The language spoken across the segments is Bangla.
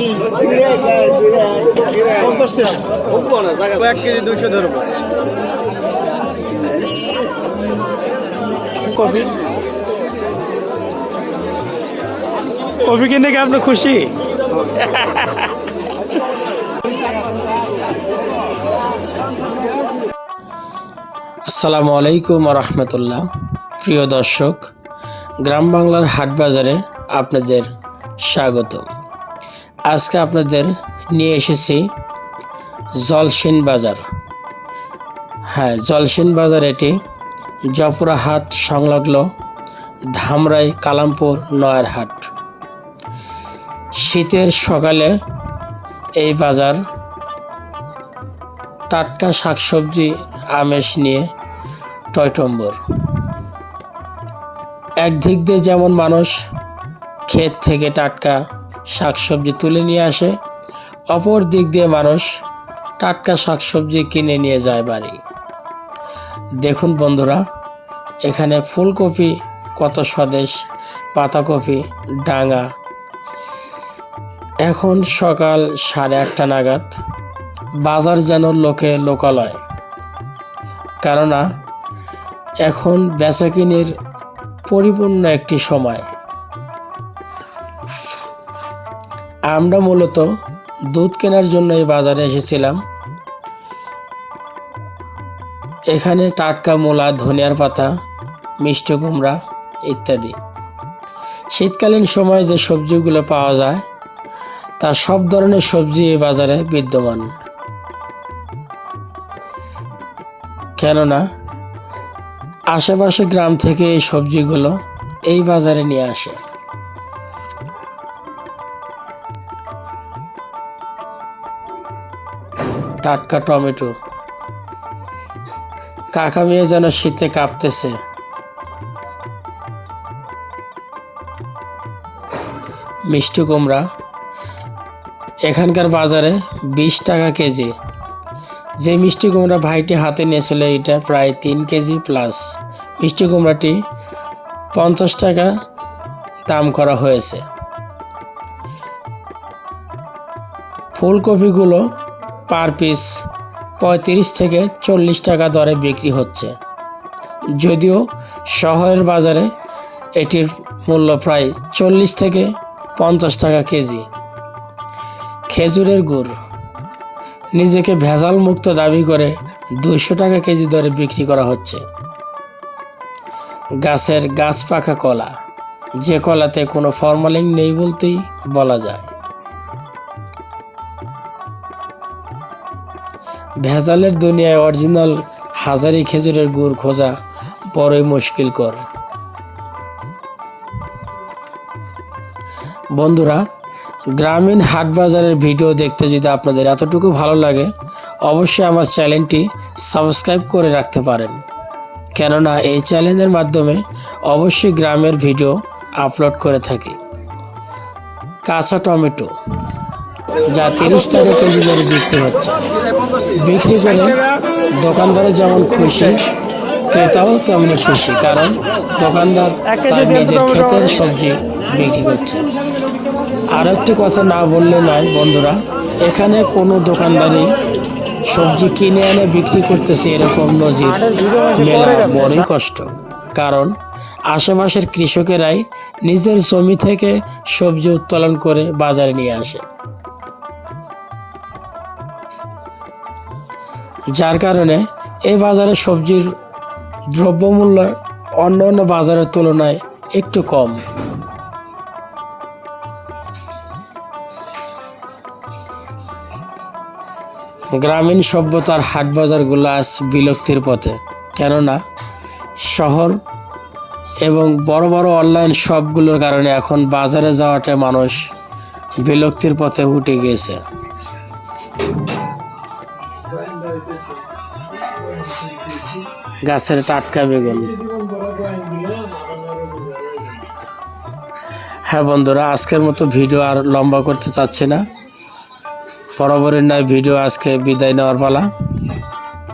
50 টাকা 1 কেজি 200 ধরবো। কফি কফি কিনে কি আপনি খুশি? আসসালামু আলাইকুম রহমতুল্লাহ। প্রিয় দর্শক, গ্রাম বাংলার হাট বাজারে আপনাদের স্বাগত। আজকে আপনাদের নিয়ে এসেছি জলসিন বাজার। হ্যাঁ, জলসিন বাজার এটি জফরাহাট সংলগ্ন ধামরাই কালামপুর নয়ারহাট। শীতের সকালে এই বাজার টাটকা শাকসবজি আমেজ নিয়ে টয়টম্বর। একদিক দিয়ে যেমন মানুষ ক্ষেত থেকে টাটকা শাকসবজি তুলে নিয়ে আসে, অপর দিক দিয়ে মানুষ টাটকা শাকসবজি কিনে নিয়ে যায় বাড়ি। দেখুন বন্ধুরা, এখানে ফুলকপি কত স্বদেশ, পাতাকপি ডাঙা। এখন সকাল 8:30 নাগাদ, বাজার যেন লোকে লোকালয়, কেননা এখন বেচাকিনির পরিপূর্ণ একটি সময়। আমরা মূলত দুধ কেনার জন্য এই বাজারে এসেছিলাম। এখানে টাটকা মূলা, ধনিয়ার পাতা, মিষ্টি কুমড়া ইত্যাদি শীতকালীন সময় যে সবজিগুলো পাওয়া যায় তা সব ধরনের সবজি এই বাজারে বিদ্যমান, কেননা আশেপাশে গ্রাম থেকে এই সবজিগুলো এই বাজারে নিয়ে আসে। টাটকা টমেটো, কাকা মেয়ে যেন শীতে কাঁপতেছে। মিষ্টি কুমড়া এখানকার বাজারে 20 টাকা কেজি। যে মিষ্টি কুমড়া ভাইটি হাতে নিয়েছিল এটা প্রায় 3 কেজি প্লাস। মিষ্টি কুমড়াটি 50 টাকা দাম করা হয়েছে। ফুলকপিগুলো পার পিস 35 থেকে 40 টাকা দরে বিক্রি হচ্ছে, যদিও শহরের বাজারে এটির মূল্য প্রায় 40 থেকে 50 টাকা কেজি। খেজুরের গুড় নিজেকে ভেজাল মুক্ত দাবি করে 200 টাকা কেজি দরে বিক্রি করা হচ্ছে। গাছের গাছ পাকা কলা, যে কলাতে কোনো ফরমালিন নেই বলতেই বলা যায়। ভেজালের দুনিয়ায় অরিজিনাল হাজারি খেজুরের গুড় খোঁজা বড়ই মুশকিলকর। বন্ধুরা, গ্রামীণ হাট বাজারের ভিডিও দেখতে যদি আপনাদের এতটুকু ভালো লাগে, অবশ্যই আমার চ্যানেলটি সাবস্ক্রাইব করে রাখতে পারেন, কেননা এই চ্যানেলের মাধ্যমে অবশ্যই গ্রামের ভিডিও আপলোড করে থাকি। কাঁচা টমেটো যা 30 টাকা কেজি দরে বিক্রি হচ্ছে। বিক্রি করে দোকানদারও যেমন খুশি, ক্রেতাও তেমনি খুশি, কারণ দোকানদার তার নিজের ক্ষেতের সবজি বিক্রি করছে। আর একটি কথা না বললে নয় বন্ধুরা, এখানে কোনো দোকানদারই সবজি কিনে এনে বিক্রি করতেছে এরকম নজির মেলা বড়ই কষ্ট, কারণ আশেপাশের কৃষকেরাই নিজের জমি থেকে সবজি উত্তোলন করে বাজারে নিয়ে আসে, যার কারণে এই বাজারে সবজির দ্রব্যমূল্য অন্য বাজারের তুলনায় একটু কম। গ্রামীণ সভ্যতার হাট বাজারগুলো আজ বিলুপ্তির পথে, কেননা শহর এবং বড় বড় অনলাইন শপগুলোর কারণে এখন বাজারে যাওয়াটা মানুষ বিলুপ্তির পথে উঠে গিয়েছে। গাছের টাটকা বেগুন। হ্যাঁ বন্ধুরা, আজকের মতো ভিডিও আর লম্বা করতে চাচ্ছি না, বরাবরের নয় ভিডিও আজকে বিদায় নেওয়ার পালা।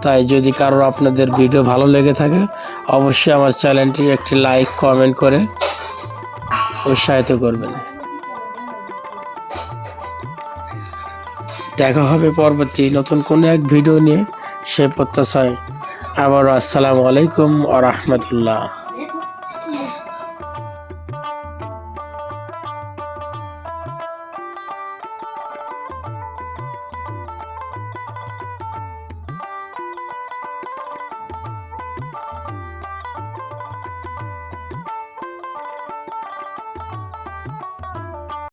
তাই যদি কারোর আপনাদের ভিডিও ভালো লেগে থাকে, অবশ্যই আমার চ্যানেলটি একটি লাইক কমেন্ট করে উৎসাহিত করবেন। দেখা হবে পরবর্তী নতুন কোনো এক ভিডিও নিয়ে। সে প্রত্যাশায় আবারও আসসালামু আলাইকুম ওয়া রাহমাতুল্লাহ।